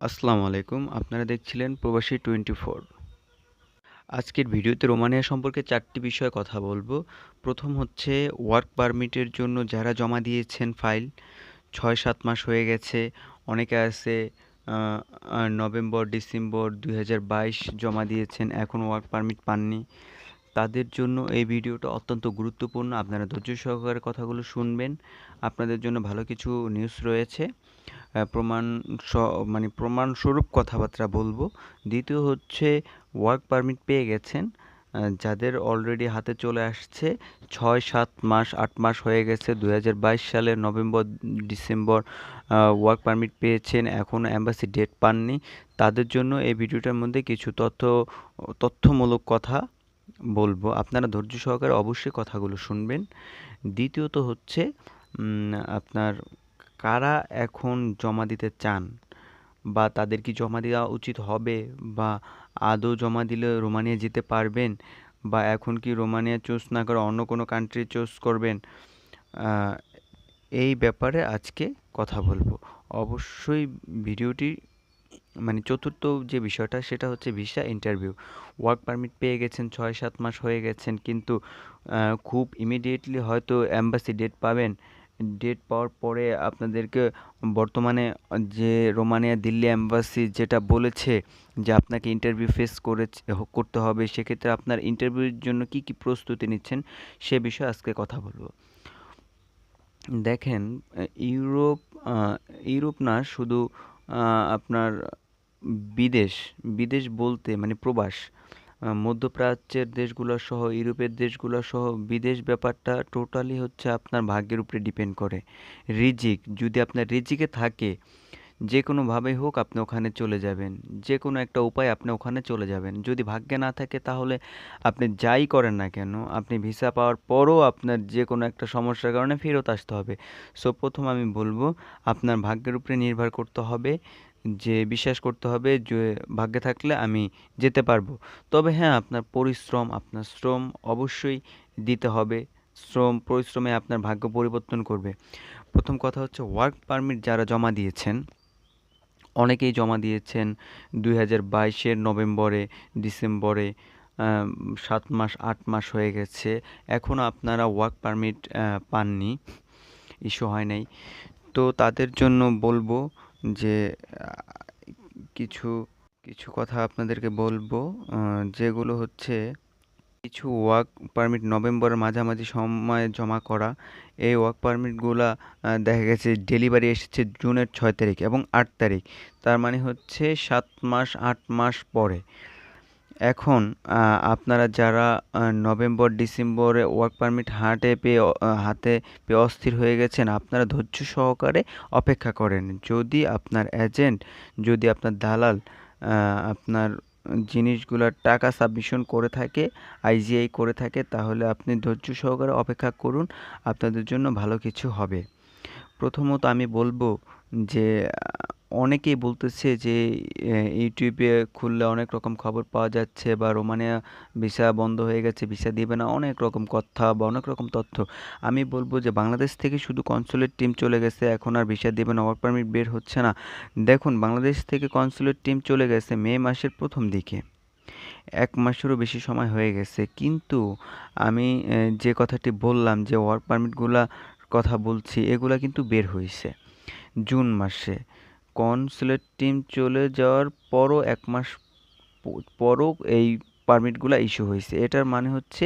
আসসালামু আলাইকুম। আপনারা দেখছিলেন প্রবাসী 24। আজকের ভিডিওতে রোমানিয়া সম্পর্কে ৪টি বিষয়ে কথা বলবো। প্রথম হচ্ছে ওয়ার্ক পারমিটের জন্য যারা জমা দিয়েছেন ফাইল ৬-৭ মাস হয়ে গেছে। অনেকে আছে আ আ নভেম্বর, ডিসেম্বর ২০২২ জমা দিয়েছেন, এখনও ওয়ার্ক পারমিট পাননি। তাদের জন্য এই ভিডিওটা অত্যন্ত গুরুত্বপূর্ণ। আপনারা ধৈর্য সহকারে কথাগুলো শুনবেন। আপনাদের জন্য ভালো কিছু নিউজ রয়েছে। প্রমাণ স মানে প্রমাণস্বরূপ কথাবার্তা বলবো। দ্বিতীয় হচ্ছে ওয়ার্ক পারমিট পেয়ে গেছেন যাদের অলরেডি হাতে চলে আসছে ৬-৭ মাস ৮ মাস হয়ে গেছে ২০২২ সালের নভেম্বর ডিসেম্বর ওয়ার্ক পারমিট পেয়েছেন, এখনও এম্বাসি ডেট পাননি। তাদের জন্য এই ভিডিওটার মধ্যে কিছু তথ্যমূলক কথা বলবো। আপনারা ধৈর্য সহকারে অবশ্যই কথাগুলো শুনবেন। দ্বিতীয়ত হচ্ছে আপনার কারা এখন জমা দিতে চান বা তাদের কি জমা দেওয়া উচিত হবে বা আদৌ জমা দিলে রোমানিয়া যেতে পারবেন বা এখন কি রোমানিয়া চুজ না করে অন্য কোনো কান্ট্রি চুজ করবেন, এই ব্যাপারে আজকে কথা বলবো। অবশ্যই ভিডিওটি চতুর্থ যে বিষয়টা সেটা হচ্ছে ভিসা ইন্টারভিউ। ওয়ার্ক পারমিট পেয়ে গেছেন, ৬-৭ মাস হয়ে গেছেন, কিন্তু খুব ইমিডিয়েটলি হয়তো এম্বাসি ডেট পাবেন। ডেট পাওয়ার পরে আপনাদেরকে বর্তমানে যে রোমানিয়া দিল্লি এম্বাসি যেটা বলেছে যে আপনাকে ইন্টারভিউ ফেস করতে হবে, সেক্ষেত্রে আপনার ইন্টারভিউর জন্য কি কি প্রস্তুতি নিচ্ছেন সে বিষয়ে আজকে কথা বলবো। দেখেন, ইউরোপ ইউরোপ না শুধু আপনার বিদেশ, বিদেশ বলতে প্রবাস, মধ্যপ্রাচ্যের দেশগুলো সহ ইউরোপের দেশগুলো সহ বিদেশ ব্যাপারটা টোটালি হচ্ছে আপনার ভাগ্যের উপরে ডিপেন্ড করে। রিজিক যদি আপনার রিজিকে থাকে, যে কোনোভাবেই হোক আপনি ওখানে চলে যাবেন, যে কোনো একটা উপায় আপনি ওখানে চলে যাবেন। যদি ভাগ্যে না থাকে তাহলে আপনি যাই করেন না কেন, আপনি ভিসা পাওয়ার পরও আপনার যে কোনো একটা সমস্যার কারণে ফেরত আসতে হবে। সো প্রথম আমি বলবো আপনার ভাগ্যের উপরে নির্ভর করতে হবে, যে বিশ্বাস করতে হবে যে ভাগ্যে থাকলে আমি যেতে পারবো। তবে হ্যাঁ, আপনার পরিশ্রম, আপনার শ্রম অবশ্যই দিতে হবে। পরিশ্রমে আপনার ভাগ্য পরিবর্তন করবে। প্রথম কথা হচ্ছে ওয়ার্ক পারমিট যারা জমা দিয়েছেন, অনেকেই জমা দিয়েছেন ২০২২-এর নভেম্বরে, ডিসেম্বরে, ৭ মাস ৮ মাস হয়ে গেছে। এখনও আপনারা ওয়ার্ক পারমিট পাননি, ইস্যু হয় নাই। তো তাদের জন্য বলবো যে কিছু কিছু কথা আপনাদেরকে বলবো, যেগুলো হচ্ছে কিছু ওয়ার্ক পারমিট নভেম্বরের মাঝামাঝি সময়ে জমা করা। এই ওয়ার্ক পারমিটগুলা দেখা গেছে ডেলিভারি এসেছে জুনের ৬ তারিখ এবং ৮ তারিখ। তার মানে হচ্ছে ৭ মাস ৮ মাস পরে। এখন আপনারা যারা নভেম্বর ডিসেম্বরে ওয়ার্ক পারমিট হাতে পেয়ে অস্থির হয়ে গেছেন, আপনারা ধৈর্য সহকারে অপেক্ষা করেন। যদি আপনার এজেন্ট, যদি আপনার দালাল আপনার জিনিসগুলোর টাকা সাবমিশন করে থাকে, আইজিআই করে থাকে, তাহলে আপনি ধৈর্য সহকারে অপেক্ষা করুন, আপনাদের জন্য ভালো কিছু হবে। প্রথমত আমি বলবো যে অনেকেই বলতেছে যে ইউটিউবে খুললে অনেক রকম খবর পাওয়া যাচ্ছে বা রোমানিয়া ভিসা বন্ধ হয়ে গেছে, ভিসা দিবে না, অনেক রকম কথা বা অনেক রকম তথ্য। আমি বলবো যে বাংলাদেশ থেকে শুধু কনসুলেট টিম চলে গেছে, এখন আর ভিসা দিবে না, ওয়ার্ক পারমিট বের হচ্ছে না। দেখুন, বাংলাদেশ থেকে কনসুলেট টিম চলে গেছে মে মাসের প্রথম দিকে, ১ মাসেরও বেশি সময় হয়ে গেছে, কিন্তু আমি যে কথাটি বললাম যে ওয়ার্ক পারমিটগুলা কথা বলছি, এগুলা কিন্তু বের হইছে জুন মাসে। কনসুলেট টিম চলে যাওয়ার পরও ১ মাস পরও এই পারমিটগুলা ইস্যু হয়েছে। এটার মানে হচ্ছে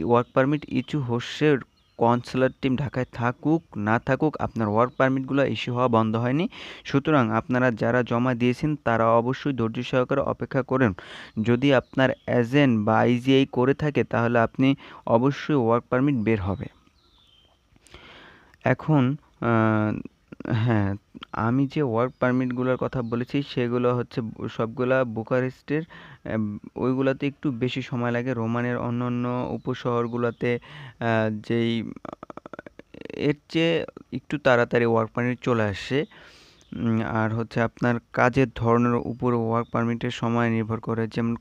ওয়ার্ক পারমিট ইস্যু হচ্ছে, কনসুলার টিম ঢাকায় থাকুক না থাকুক, আপনার ওয়ার্ক পারমিটগুলো ইস্যু হওয়া বন্ধ হয়নি। সুতরাং আপনারা যারা জমা দিয়েছেন তারা অবশ্যই ধৈর্য সহকারে অপেক্ষা করুন। যদি আপনার এজেন্ট বা আইজিআই করে থাকে তাহলে আপনি অবশ্যই ওয়ার্ক পারমিট বের হবে। এখন হ্যাঁ, আমি যে ওয়ার্ক পারমিটগুলোর কথা বলেছি সেগুলো হচ্ছে সবগুলা বুকারেস্টের। ওইগুলাতে একটু বেশি সময় লাগে। রোমানের অন্যান্য উপশহরগুলোতে যেই এর চেয়ে একটু তাড়াতাড়ি ওয়ার্ক পারমিট চলে আসে। আর হচ্ছে আপনার কাজের ধরনের উপর ওয়ার্ক পারমিটের সময় নির্ভর করে। যেমন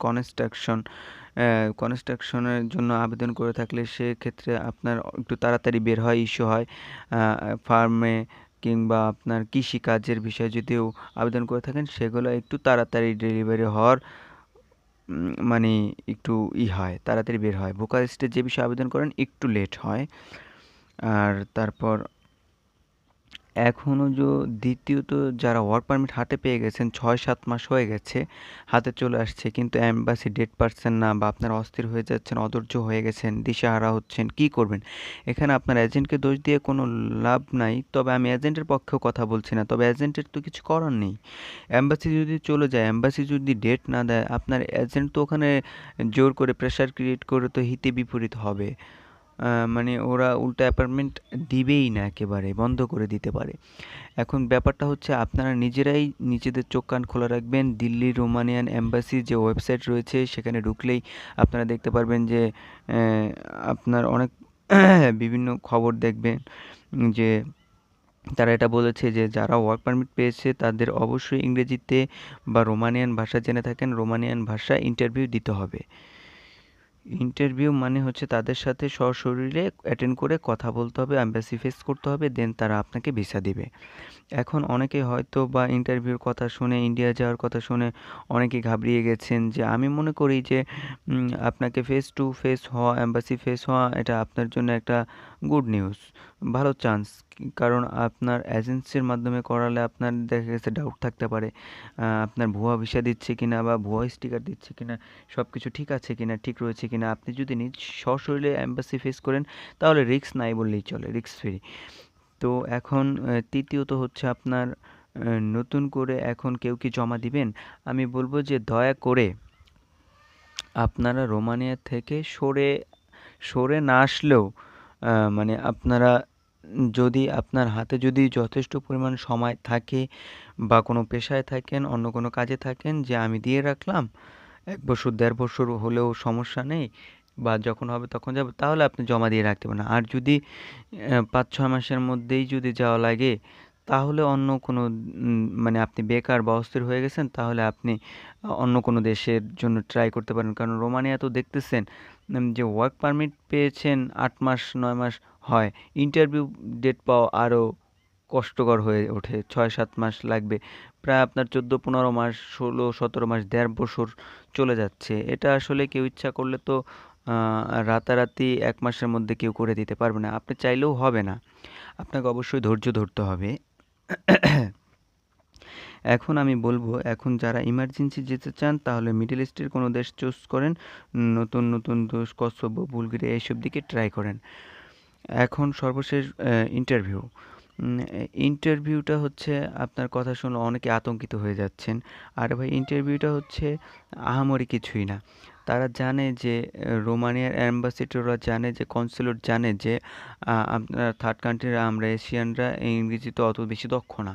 কনস্ট্রাকশনের জন্য আবেদন করে থাকলে সেক্ষেত্রে আপনার একটু তাড়াতাড়ি বের হয়, ইস্যু হয়। ফার্মে কিংবা আপনার কৃষিকাজের বিষয়ে যদিও আবেদন করে থাকেন, সেগুলো একটু তাড়াতাড়ি ডেলিভারি হওয়ার মানে একটু হয়, তাড়াতাড়ি বের হয়। ভোকাল স্টেজ যে বিষয়ে আবেদন করেন একটু লেট হয়। আর তারপর এখনও দ্বিতীয়ত যারা ওয়ার্ক পারমিট হাতে পেয়ে গেছেন, 6-7 মাস হয়ে গেছে, হাতে চলে আসছে, কিন্তু এম্বাসি ডেট পাচ্ছেন না, বা আপনারা অস্থির হয়ে যাচ্ছেন, অধৈর্য হয়ে গেছেন, দিশেহারা হচ্ছেন, কি করবেন? এখানে আপনার এজেন্টকে দোষ দিয়ে কোনো লাভ নাই। তবে আমি এজেন্টের পক্ষেও কথা বলছি না, তবে এজেন্টের তো কিছু করার নেই। এম্বাসি যদি চলে যায়, এম্বাসি যদি ডেট না দেয়, আপনার এজেন্ট তো ওখানে জোর করে প্রেশার ক্রিয়েট করে তো হিতে বিপরীত হবে। মানে ওরা উল্টা অ্যাপার্টমেন্ট দিবেই না, একেবারে বন্ধ করে দিতে পারে। এখন ব্যাপারটা হচ্ছে আপনারা নিজেরাই নিজেদের চোখ কান খোলা রাখবেন। দিল্লির রোমানিয়ান এম্বাসির যে ওয়েবসাইট রয়েছে, সেখানে ঢুকলেই আপনারা দেখতে পারবেন যে আপনার অনেক বিভিন্ন খবর দেখবেন যে তারা এটা বলেছে যে যারা ওয়ার্ক পারমিট পেয়েছে তাদের অবশ্যই ইংরেজিতে বা রোমানিয়ান ভাষা জেনে থাকেন, রোমানিয়ান ভাষায় ইন্টারভিউ দিতে হবে। ইন্টারভিউ মানে হচ্ছে তাদের সাথে সশরীরে অ্যাটেন্ড করে কথা বলতে হবে, এম্বাসি ফেস করতে হবে, দেন তারা আপনাকে ভিসা দিবে। এখন অনেকে হয়তো বা ইন্টারভিউর কথা শুনে, ইন্ডিয়া যাওয়ার কথা শুনে অনেকে ঘাবড়িয়ে গেছেন। যে আমি মনে করি যে আপনাকে ফেস টু ফেস হওয়া, এম্বাসি ফেস হওয়া, এটা আপনার জন্য একটা গুড নিউজ, ভালো চান্স। কারণ আপনার এজেন্সির মাধ্যমে করালে আপনার দেখা গেছে ডাউট থাকতে পারে, আপনার ভুয়া ভিসা দিচ্ছে কিনা বা ভুয়া স্টিকার দিচ্ছে কিনা, সব কিছু ঠিক আছে কিনা, ঠিক রয়েছে কিনা। আপনি যদি নিজ সশরীরে এম্বাসি ফেস করেন তাহলে রিস্ক নাই বললেই চলে, রিস্ক ফ্রি। তো এখন তৃতীয়ত হচ্ছে আপনার নতুন করে এখন কেউ কি জমা দিবেন? আমি বলবো যে দয়া করে আপনারা রোমানিয়া থেকে সরে না আসলেও মানে আপনারা যদি আপনার হাতে যদি যথেষ্ট পরিমাণ সময় থাকে বা কোনো পেশায় থাকেন, অন্য কোনো কাজে থাকেন, যে আমি দিয়ে রাখলাম 1 বছর 1.5 বছর হলেও সমস্যা নেই, বা যখন হবে তখন যাব, তাহলে আপনি জমা দিয়ে রাখতে পারেন। আর যদি 5-6 মাসের মধ্যেই যদি যাওয়া লাগে, তাহলে অন্য কোনো মানে আপনি বেকার বা অস্থির হয়ে গেছেন, তাহলে আপনি অন্য কোনো দেশের জন্য ট্রাই করতে পারেন। কারণ রোমানিয়া তো দেখতেছেন যে ওয়ার্ক পারমিট পেয়েছেন 8 মাস 9 মাস হয়, ইন্টারভিউ ডেট পাওয়া আরও কষ্টকর হয়ে ওঠে, 6-7 মাস লাগবে। প্রায় আপনার 14-15 মাস, 16-17 মাস, 1.5 বছর চলে যাচ্ছে। এটা আসলে কেউ ইচ্ছা করলে তো রাতারাতি 1 মাসের মধ্যে কেউ করে দিতে পারবে না। আপনি চাইলেও হবে না। আপনাকে অবশ্যই ধৈর্য ধরতে হবে। এখন আমি বলবো, এখন যারা ইমার্জেন্সি যেতে চান তাহলে মিডল ইস্টের কোনো দেশ চুজ করেন। নতুন নতুন দেশ কসোভো, বুলগেরিয়া এইসব দিকে ট্রাই করেন। এখন সর্বশেষ ইন্টারভিউ। ইন্টারভিউটা হচ্ছে আপনার কথা শুনে অনেকে আতঙ্কিত হয়ে যাচ্ছেন। আরে ভাই, ইন্টারভিউটা হচ্ছে আহামরি কিছুই না। তারা জানে যে রোমানিয়ার অ্যাম্বাসেডররা জানে, যে কনসুলেট জানে যে আপনার থার্ড কান্ট্রির আমরা এশিয়ানরা ইংরেজিতে অত বেশি দক্ষ না,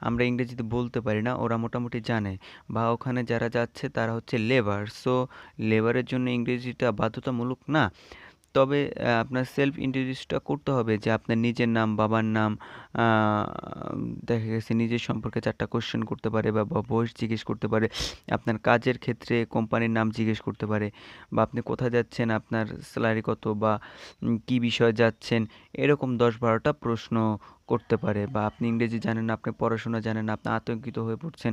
আমরা ইংরেজিতে বলতে পারি না, ওরা মোটামুটি জানে। বা ওখানে যারা যাচ্ছে তারা হচ্ছে লেবার, সো লেবারের জন্য ইংরেজিটা বাধ্যতামূলক না। তবে আপনার সেলফ ইন্ট্রোডিউসটা করতে হবে, যে আপনার নিজের নাম, বাবার নাম, দেখা গেছে নিজের সম্পর্কে 4টা কোয়েশ্চেন করতে পারে, বা বয়স জিজ্ঞেস করতে পারে, আপনার কাজের ক্ষেত্রে কোম্পানির নাম জিজ্ঞেস করতে পারে, বা আপনি কোথায় যাচ্ছেন, আপনার স্যালারি কত, বা কী বিষয়ে যাচ্ছেন, এরকম 10-12টা প্রশ্ন করতে পারে। বা আপনি ইংরেজি জানেন না, আপনি পড়াশোনা জানেন না, আপনি আতঙ্কিত হয়ে পড়ছেন,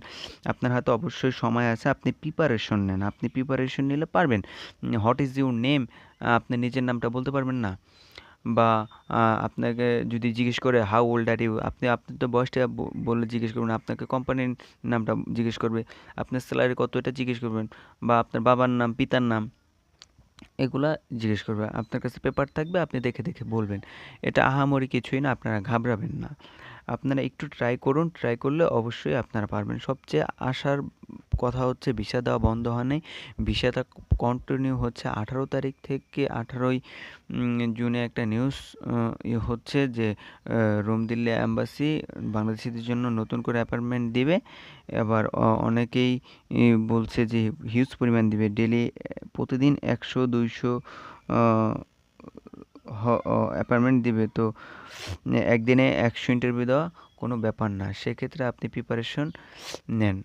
আপনার হাতে অবশ্যই সময় আছে, আপনি প্রিপারেশন নেন, আপনি প্রিপারেশন নিলে পারবেন। হোয়াট ইজ ইউর নেম, আপনি নিজের নামটা বলতে পারবেন না। বা আপনাকে যদি জিজ্ঞেস করে হাউ ওল্ড আর ইউ, আপনি আপনার তো বয়সটা বলে জিজ্ঞেস করবেন, আপনাকে কোম্পানির নামটা জিজ্ঞেস করবে, আপনার স্যালারি কত এটা জিজ্ঞেস করবেন, বা আপনার বাবার নাম, পিতার নাম, এগুলা জিজ্ঞেস করবে। আপনার কাছে পেপার থাকবে, আপনি দেখে দেখে বলবেন। এটা আহামরি কিছুই না, আপনারা ঘাবড়াবেন না। আপনারা একটু ট্রাই করুন, ট্রাই করলে অবশ্যই আপনারা পারবেন। সবচেয়ে আশার কথা হচ্ছে ভিসা দেওয়া বন্ধ হয় নাই, ভিসাটা কন্টিনিউ হচ্ছে। 18 তারিখ থেকে 18ই জুনে একটা নিউজ হচ্ছে যে রোম দিল্লি অ্যাম্বাসি বাংলাদেশিদের জন্য নতুন করে অ্যাপার্টমেন্ট দিবে। এবার অনেকেই বলছে যে হিউজ পরিমাণ দিবে, ডেলি প্রতিদিন 100-200 অ্যাপার্টমেন্ট দিবে। তো একদিনে 100 ইন্টারভিউ দেওয়া কোনো ব্যাপার না। সেক্ষেত্রে আপনি প্রিপারেশন নেন।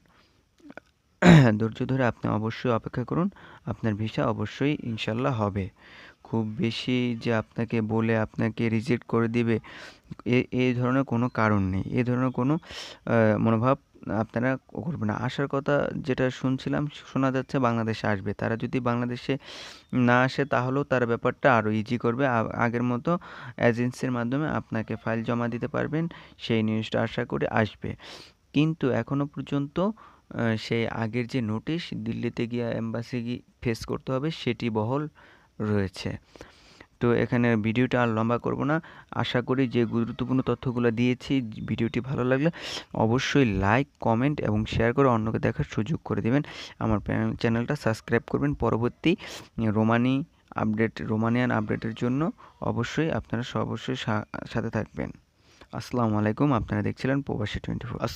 ধৈর্য ধরে আপনি অবশ্যই অপেক্ষা করুন, আপনার ভিসা অবশ্যই ইনশাল্লাহ হবে। খুব বেশি যে আপনাকে বলে আপনাকে রিজেক্ট করে দিবে এই ধরনের কোনো কারণ নেই। এ ধরনের কোনো মনোভাব আপনারা করবেন না। আসার কথা যেটা শুনছিলাম, শোনা যাচ্ছে বাংলাদেশে আসবে। তারা যদি বাংলাদেশে না আসে তাহলেও তারা ব্যাপারটা আরও ইজি করবে। আগের মতো এজেন্সির মাধ্যমে আপনাকে ফাইল জমা দিতে পারবেন। সেই নিউজটা আশা করি আসবে। কিন্তু এখনো পর্যন্ত সেই আগের যে নোটিশ দিল্লিতে গিয়ে এম্বাসি ফেস করতে হবে সেটি বহাল রয়েছে। তো এখানে ভিডিওটা আর লম্বা করব না। আশা করি যে গুরুত্বপূর্ণ তথ্যগুলো দিয়েছি, ভিডিওটি ভালো লাগলে অবশ্যই লাইক, কমেন্ট এবং শেয়ার করে অন্যকে দেখার সুযোগ করে দিবেন। আমার চ্যানেলটা সাবস্ক্রাইব করবেন। পরবর্তী রোমানিয়ান আপডেটের জন্য অবশ্যই আপনারা অবশ্যই সাথে থাকবেন। আসসালামু আলাইকুম। আপনারা দেখছিলেন প্রবাসী 24।